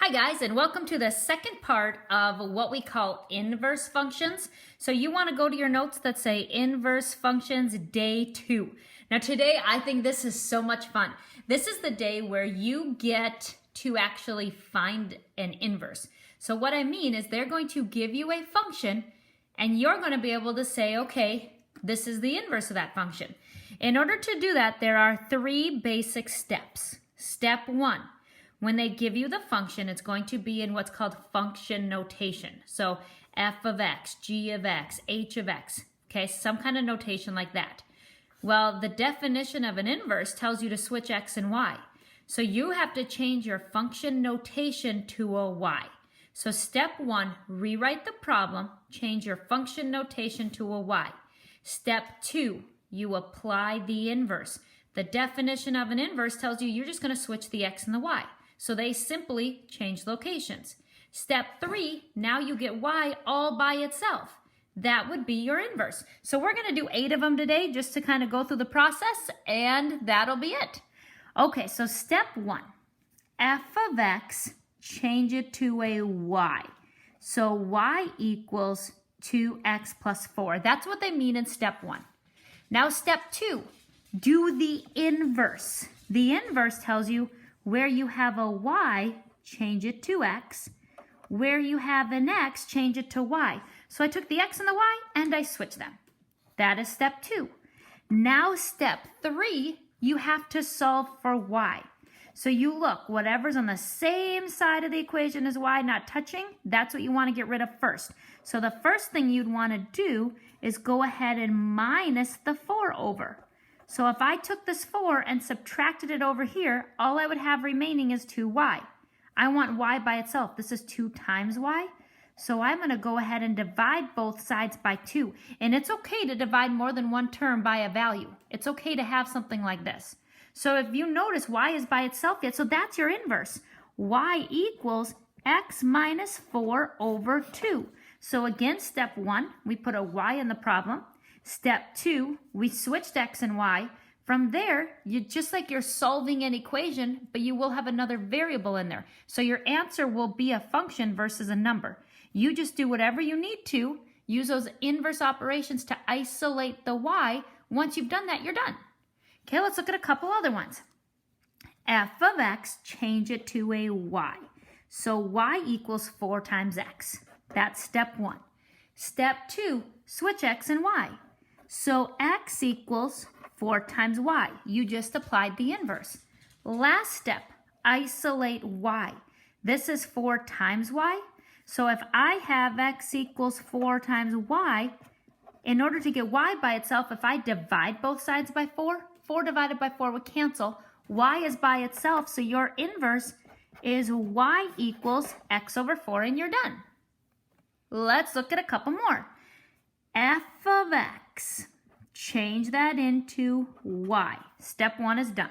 Hi guys, and welcome to the second part of what we call inverse functions. So you want to go to your notes that say inverse functions day 2. Now today I think this is so much fun. This is the day where you get to actually find an inverse. So what I mean is they're going to give you a function and you're going to be able to say, okay, this is the inverse of that function. In order to do that, there are 3 basic steps. Step 1. When they give you the function, it's going to be in what's called function notation. So f of x, g of x, h of x, okay, some kind of notation like that. Well, the definition of an inverse tells you to switch x and y. So you have to change your function notation to a y. So step 1, rewrite the problem, change your function notation to a y. Step 2, you apply the inverse. The definition of an inverse tells you you're just going to switch the x and the y. So they simply change locations. Step 3, now you get y all by itself. That would be your inverse. So we're going to do 8 of them today just to kind of go through the process, and that'll be it. Okay, so step 1, f of x, change it to a y. So y equals 2x plus 4. That's what they mean in step 1. Now step 2, do the inverse. The inverse tells you where you have a y, change it to x. Where you have an x, change it to y. So I took the x and the y and I switched them. That is step 2. Now step 3, you have to solve for y. So you look, whatever's on the same side of the equation as y not touching, that's what you want to get rid of first. So the first thing you'd want to do is go ahead and minus the 4 over. So if I took this 4 and subtracted it over here, all I would have remaining is 2y. I want y by itself. This is 2 times y. So I'm going to go ahead and divide both sides by 2. And it's okay to divide more than one term by a value. It's okay to have something like this. So if you notice, y is by itself yet, so that's your inverse. Y equals x minus 4 over 2. So again, step 1, we put a y in the problem. Step 2, we switched x and y. From there, just like you're solving an equation, but you will have another variable in there. So your answer will be a function versus a number. You just do whatever you need to, use those inverse operations to isolate the y. Once you've done that, you're done. Okay, let's look at a couple other ones. F of x, change it to a y. So y equals 4 times x. That's step 1. Step 2, switch x and y. So x equals 4 times y. You just applied the inverse. Last step, isolate y. This is 4 times y. So if I have x equals 4 times y, in order to get y by itself, if I divide both sides by 4, 4 divided by 4 would cancel. Y is by itself, so your inverse is y equals x over 4, and you're done. Let's look at a couple more. F of x, change that into y. Step 1 is done.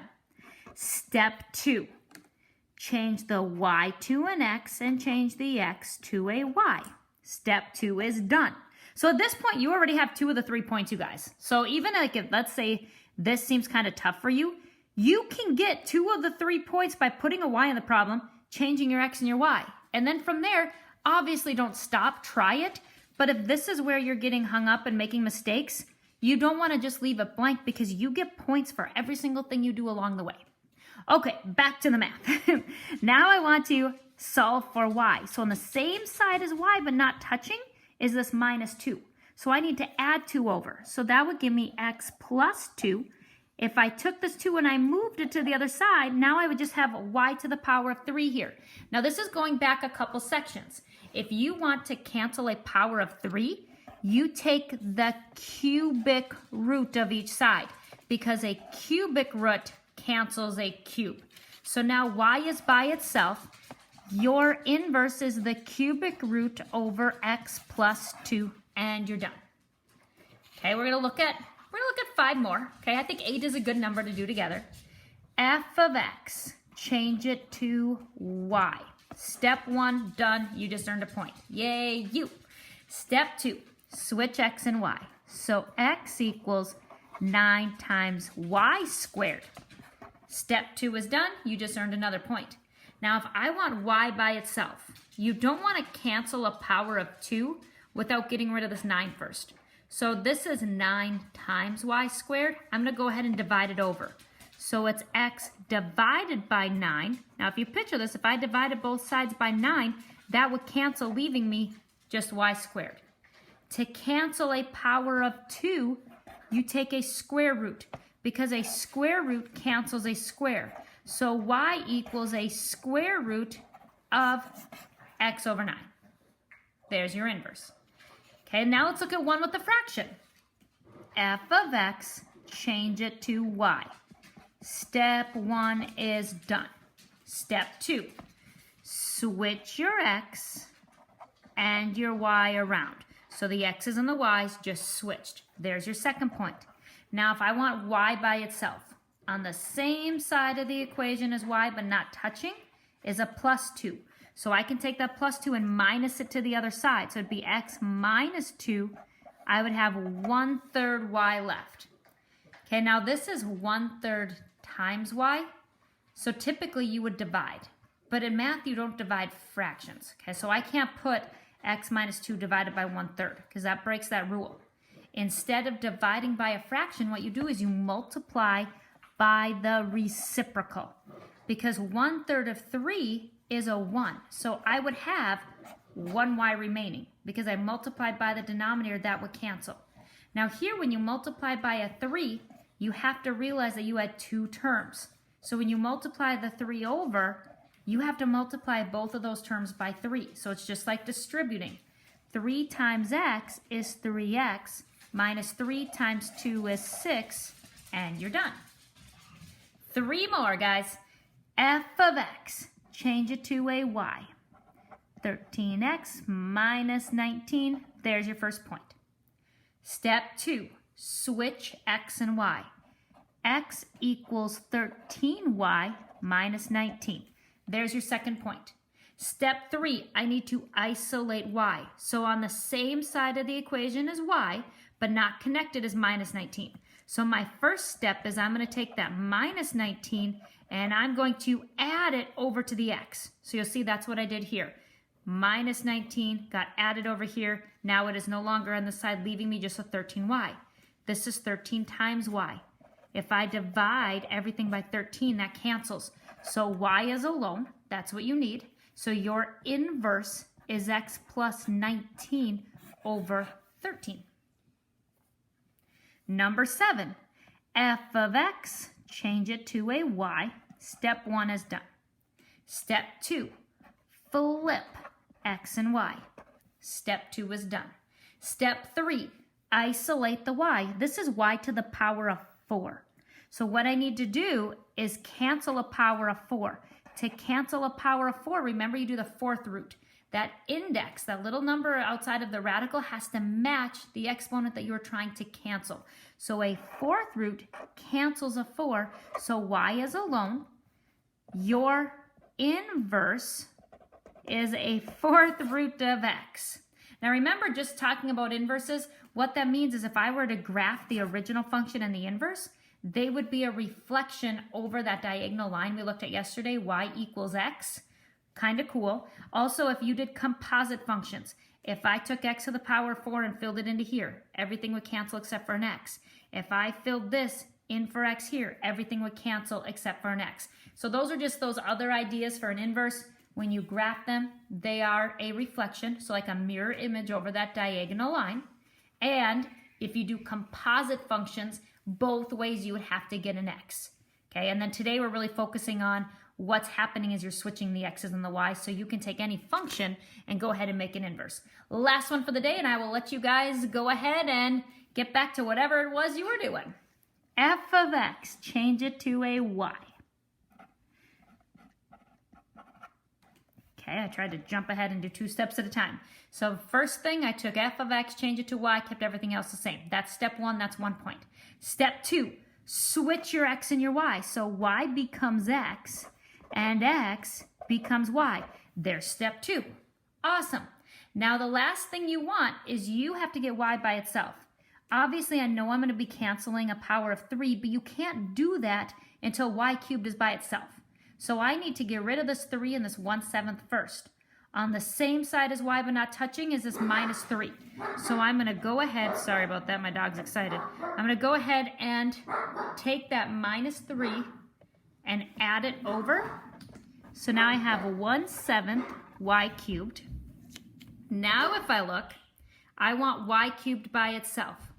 Step 2, change the y to an x and change the x to a y. Step 2 is done. So at this point, you already have 2 of the 3 points, you guys. So even like if, let's say this seems kind of tough for you, you can get 2 of the 3 points by putting a y in the problem, changing your x and your y. And then from there, obviously don't stop, try it. But if this is where you're getting hung up and making mistakes, you don't want to just leave it blank because you get points for every single thing you do along the way. Okay, back to the math. Now I want to solve for y. So on the same side as y but not touching is this minus 2. So I need to add 2 over. So that would give me x plus 2. If I took this 2 and I moved it to the other side, now I would just have y to the power of 3 here. Now this is going back a couple sections. If you want to cancel a power of 3, you take the cubic root of each side because a cubic root cancels a cube. So now y is by itself. Your inverse is the cubic root over x plus 2, and you're done. Okay, we're gonna look at 5 more. Okay, I think 8 is a good number to do together. F of x, change it to y. Step 1, done. You just earned a point. Yay, you. Step 2, switch x and y. So x equals 9 times y squared. Step 2 is done. You just earned another point. Now, if I want y by itself, you don't want to cancel a power of 2 without getting rid of this 9 first. So this is 9 times y squared. I'm going to go ahead and divide it over. So it's x divided by 9. Now, if you picture this, if I divided both sides by 9, that would cancel, leaving me just y squared. To cancel a power of 2, you take a square root, because a square root cancels a square. So y equals a square root of x over 9. There's your inverse. Okay, now let's look at one with the fraction. F of x, change it to y. Step 1 is done. Step 2, switch your x and your y around. So the x's and the y's just switched. There's your second point. Now if I want y by itself, on the same side of the equation as y but not touching is a plus 2. So I can take that plus 2 and minus it to the other side. So it'd be x minus 2. I would have 1/3 y left. Okay, now this is 1/3 times y. So typically you would divide. But in math, you don't divide fractions. Okay, so I can't put x minus 2 divided by 1/3 because that breaks that rule. Instead of dividing by a fraction, what you do is you multiply by the reciprocal. Because 1/3 of 3 is a 1. So I would have 1y remaining. Because I multiplied by the denominator, that would cancel. Now here, when you multiply by a 3, you have to realize that you had 2 terms. So when you multiply the 3 over, you have to multiply both of those terms by 3. So it's just like distributing. 3 times x is 3x, minus 3 times 2 is 6, and you're done. 3 more, guys. F of x, change it to a y. 13x minus 19, there's your first point. Step 2, switch x and y. X equals 13y minus 19. There's your second point. Step 3, I need to isolate y. So on the same side of the equation as y, but not connected, is minus 19. So my first step is I'm going to take that minus 19 and I'm going to add it over to the x. So you'll see that's what I did here. Minus 19 got added over here. Now it is no longer on the side, leaving me just with 13y. This is 13 times y. If I divide everything by 13, that cancels. So y is alone. That's what you need. So your inverse is x plus 19 over 13. Number 7, f of x, change it to a y. Step 1 is done. Step 2, flip x and y. Step 2 is done. Step 3, isolate the y. This is y to the power of 4. So what I need to do is cancel a power of 4. To cancel a power of 4, remember you do the fourth root. That index, that little number outside of the radical, has to match the exponent that you're trying to cancel. So a fourth root cancels a 4, so y is alone. Your inverse is a fourth root of x. Now remember, just talking about inverses, what that means is if I were to graph the original function and the inverse, they would be a reflection over that diagonal line we looked at yesterday, y equals x. Kind of cool. Also, if you did composite functions, if I took x to the power of 4 and filled it into here, everything would cancel except for an x. If I filled this in for x here, everything would cancel except for an x. So those are just those other ideas for an inverse. When you graph them, they are a reflection, so like a mirror image over that diagonal line. And if you do composite functions, both ways you would have to get an x. Okay, and then today we're really focusing on what's happening as you're switching the x's and the y's, so you can take any function and go ahead and make an inverse. Last one for the day, and I will let you guys go ahead and get back to whatever it was you were doing. F of x, change it to a y. Okay, I tried to jump ahead and do 2 steps at a time. So first thing, I took f of x, changed it to y, kept everything else the same. That's step 1, that's 1 point. Step 2, switch your x and your y. So y becomes x, and x becomes y. There's step 2. Awesome. Now the last thing you want is you have to get y by itself. Obviously, I know I'm going to be canceling a power of 3, but you can't do that until y cubed is by itself. So I need to get rid of this 3 and this 1/7 first. On the same side as y but not touching is this -3. So I'm going to go ahead, sorry about that, my dog's excited. I'm going to go ahead and take that -3 and add it over. So now I have 1/7 y cubed. Now if I look, I want y cubed by itself.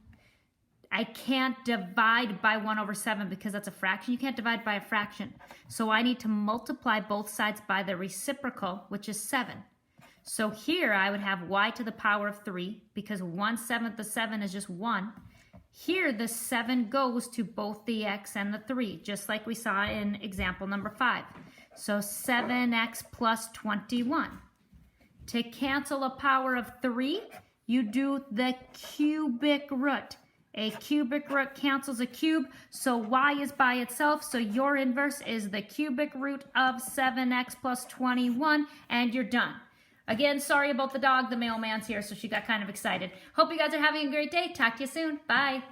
I can't divide by 1/7 because that's a fraction. You can't divide by a fraction. So I need to multiply both sides by the reciprocal, which is 7. So here I would have y to the power of 3 because 1/7 of 7 is just 1. Here the 7 goes to both the x and the 3, just like we saw in example number 5. So 7x plus 21. To cancel a power of 3, you do the cubic root. A cubic root cancels a cube, so y is by itself, so your inverse is the cubic root of 7x plus 21, and you're done. Again, sorry about the dog. The mailman's here, so she got kind of excited. Hope you guys are having a great day. Talk to you soon. Bye.